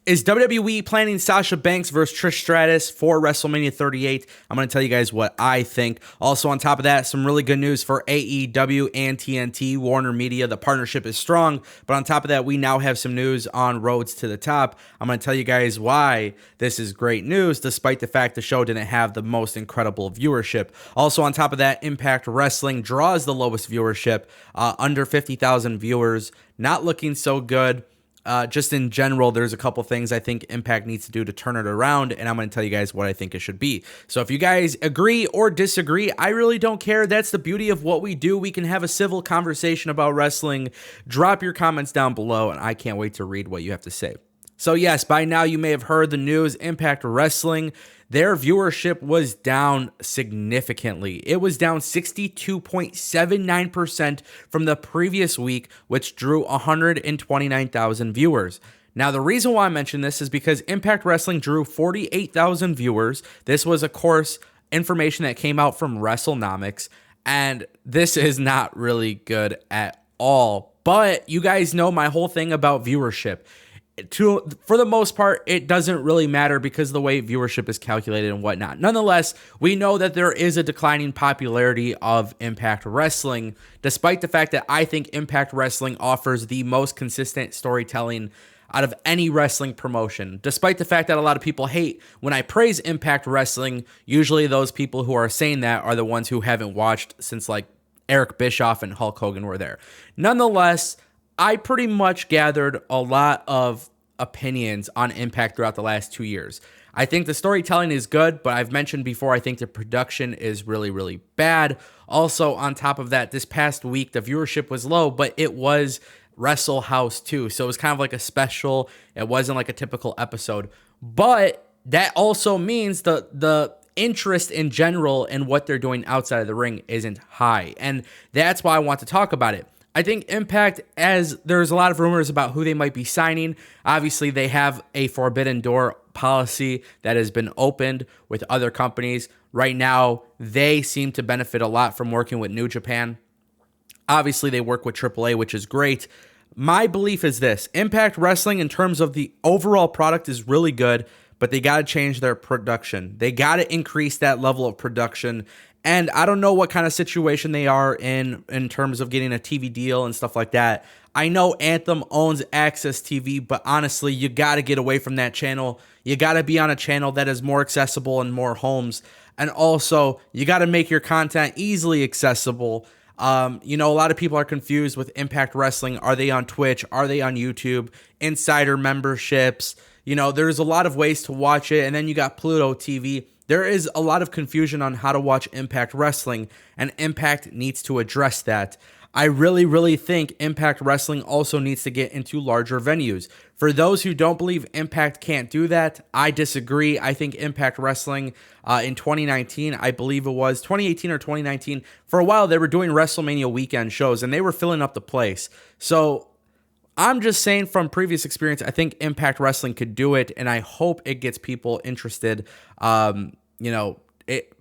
Is WWE planning Sasha Banks versus Trish Stratus for WrestleMania 38? I'm going to tell you guys what I think. Also, on top of that, some really good news for AEW and TNT, Warner Media. The partnership is strong, but on top of that, we now have some news on Roads to the Top. I'm going to tell you guys why this is great news, despite the fact the show didn't have the most incredible viewership. Also, on top of that, Impact Wrestling draws the lowest viewership, under 50,000 viewers. Not looking so good. Just in general, there's a couple things I think Impact needs to do to turn it around, and I'm going to tell you guys what I think it should be. So if you guys agree or disagree, I really don't care. That's the beauty of what we do. We can have a civil conversation about wrestling. Drop your comments down below, and I can't wait to read what you have to say. So yes, by now you may have heard the news. Impact Wrestling, their viewership was down significantly. It was down 62.79% from the previous week, which drew 129,000 viewers. Now, the reason why I mention this is because Impact Wrestling drew 48,000 viewers. This was, of course, information that came out from WrestleNomics, and this is not really good at all. But you guys know my whole thing about viewership. For the most part, it doesn't really matter because of the way viewership is calculated and whatnot. Nonetheless, we know that there is a declining popularity of Impact Wrestling, despite the fact that I think Impact Wrestling offers the most consistent storytelling out of any wrestling promotion. Despite the fact that a lot of people hate when I praise Impact Wrestling, usually those people who are saying that are the ones who haven't watched since like Eric Bischoff and Hulk Hogan were there. Nonetheless, I pretty much gathered a lot of opinions on Impact throughout the last 2 years. I think the storytelling is good, but I've mentioned before, I think the production is really, really bad. Also, on top of that, this past week, the viewership was low, but it was Wrestle House 2. So it was kind of like a special. It wasn't like a typical episode. But that also means the interest in general in what they're doing outside of the ring isn't high. And that's why I want to talk about it. I think Impact, as there's a lot of rumors about who they might be signing. Obviously, they have a forbidden door policy that has been opened with other companies. Right now, they seem to benefit a lot from working with New Japan. Obviously, they work with AAA, which is great. My belief is this. Impact Wrestling, in terms of the overall product, is really good, but they got to change their production. They got to increase that level of production. And I don't know what kind of situation they are in terms of getting a TV deal and stuff like that. I know Anthem owns Access TV, but honestly, you got to get away from that channel. You got to be on a channel that is more accessible in more homes. And also, you got to make your content easily accessible. A lot of people are confused with Impact Wrestling. Are they on Twitch? Are they on YouTube? Insider memberships. There's a lot of ways to watch it. And then you got Pluto TV. There is a lot of confusion on how to watch Impact Wrestling, and Impact needs to address that. I really, really think Impact Wrestling also needs to get into larger venues. For those who don't believe Impact can't do that, I disagree. I think Impact Wrestling in 2019, I believe it was 2018 or 2019, for a while they were doing WrestleMania weekend shows, and they were filling up the place. So I'm just saying from previous experience, I think Impact Wrestling could do it, and I hope it gets people interested.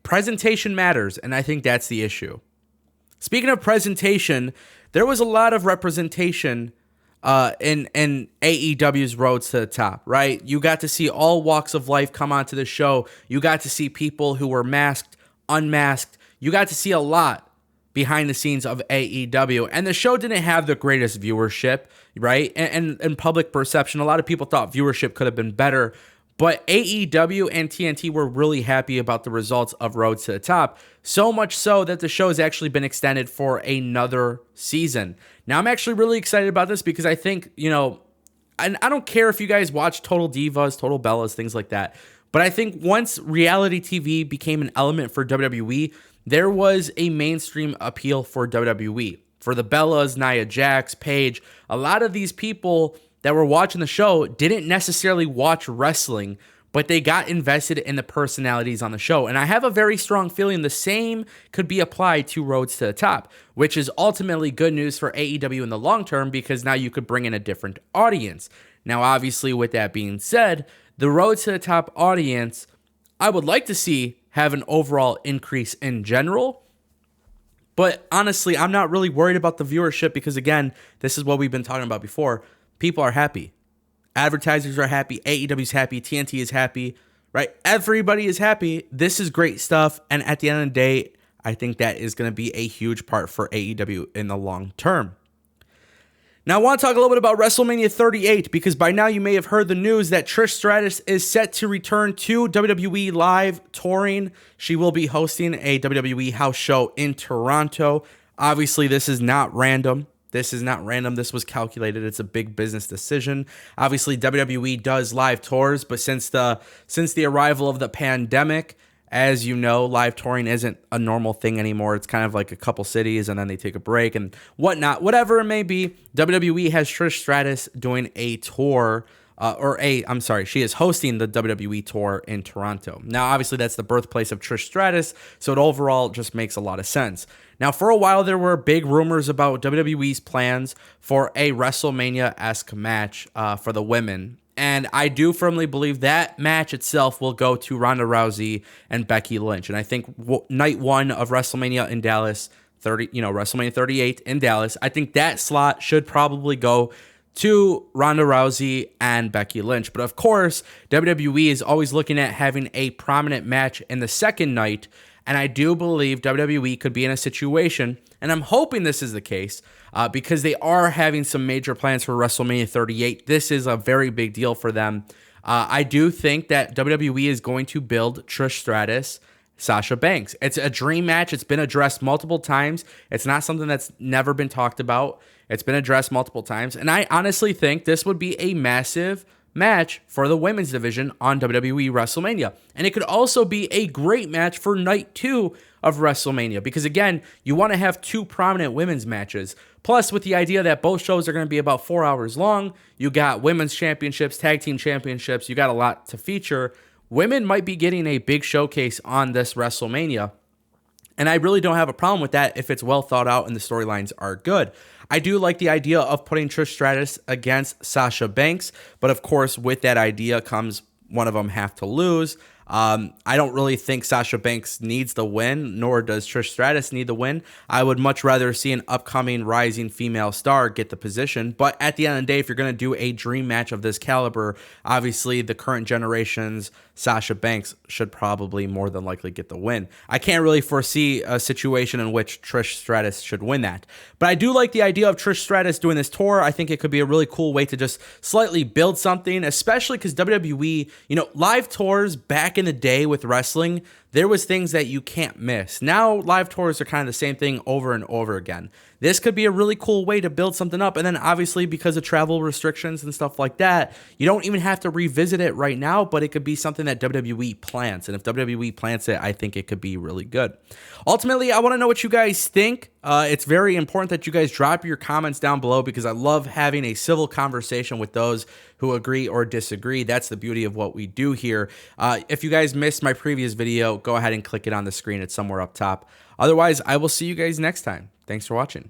Presentation matters, and I think that's the issue. Speaking of presentation, there was a lot of representation in AEW's Roads to the Top, right? You got to see all walks of life come onto the show. You got to see people who were masked, unmasked. You got to see a lot behind the scenes of AEW, and the show didn't have the greatest viewership, right? And public perception, a lot of people thought viewership could have been better, but AEW and TNT were really happy about the results of Roads to the Top, so much so that the show has actually been extended for another season. Now, I'm actually really excited about this because I think, and I don't care if you guys watch Total Divas, Total Bellas, things like that, but I think once reality TV became an element for WWE, there was a mainstream appeal for WWE. For the Bellas, Nia Jax, Paige, a lot of these people that were watching the show didn't necessarily watch wrestling, but they got invested in the personalities on the show. And I have a very strong feeling the same could be applied to Roads to the Top, which is ultimately good news for AEW in the long term because now you could bring in a different audience. Now, obviously, with that being said, the Roads to the Top audience, I would like to see have an overall increase in general. But honestly, I'm not really worried about the viewership because, again, this is what we've been talking about before. People are happy. Advertisers are happy. AEW is happy. TNT is happy, right? Everybody is happy. This is great stuff. And at the end of the day, I think that is going to be a huge part for AEW in the long term. Now, I want to talk a little bit about WrestleMania 38 because by now you may have heard the news that Trish Stratus is set to return to WWE Live touring. She will be hosting a WWE house show in Toronto. Obviously, this is not random. This was calculated. It's a big business decision. Obviously, WWE does live tours, but since the arrival of the pandemic, as you know, live touring isn't a normal thing anymore. It's kind of like a couple cities and then they take a break and whatnot. Whatever it may be, WWE has Trish Stratus doing a tour, she is hosting the WWE tour in Toronto. Now, obviously, that's the birthplace of Trish Stratus, so it overall just makes a lot of sense. Now, for a while, there were big rumors about WWE's plans for a WrestleMania-esque match for the women. And I do firmly believe that match itself will go to Ronda Rousey and Becky Lynch. And I think night one of WrestleMania in Dallas, WrestleMania 38 in Dallas, I think that slot should probably go to Ronda Rousey and Becky Lynch. But of course, WWE is always looking at having a prominent match in the second night. And I do believe WWE could be in a situation, and I'm hoping this is the case, because they are having some major plans for WrestleMania 38. This is a very big deal for them. I do think that WWE is going to build Trish Stratus, Sasha Banks. It's a dream match. It's been addressed multiple times. It's not something that's never been talked about. It's been addressed multiple times. And I honestly think this would be a massive match for the women's division on WWE WrestleMania. And it could also be a great match for night 2 of WrestleMania because, again, you want to have 2 prominent women's matches. Plus, with the idea that both shows are going to be about 4 hours long, you got women's championships, tag team championships, you got a lot to feature. Women might be getting a big showcase on this WrestleMania. And I really don't have a problem with that if it's well thought out and the storylines are good. I do like the idea of putting Trish Stratus against Sasha Banks, but of course, with that idea comes one of them have to lose. I don't really think Sasha Banks needs the win, nor does Trish Stratus need the win. I would much rather see an upcoming rising female star get the position. But at the end of the day, if you're going to do a dream match of this caliber, obviously the current generation's Sasha Banks should probably more than likely get the win. I can't really foresee a situation in which Trish Stratus should win that. But I do like the idea of Trish Stratus doing this tour. I think it could be a really cool way to just slightly build something, especially because WWE, live tours back in the day with wrestling, there was things that you can't miss. Now live tours are kind of the same thing over and over again. This could be a really cool way to build something up. And then obviously because of travel restrictions and stuff like that, you don't even have to revisit it right now, but it could be something that WWE plans. And if WWE plans it, I think it could be really good. Ultimately, I want to know what you guys think. It's very important that you guys drop your comments down below because I love having a civil conversation with those who agree or disagree. That's the beauty of what we do here. If you guys missed my previous video, go ahead and click it on the screen. It's somewhere up top. Otherwise, I will see you guys next time. Thanks for watching.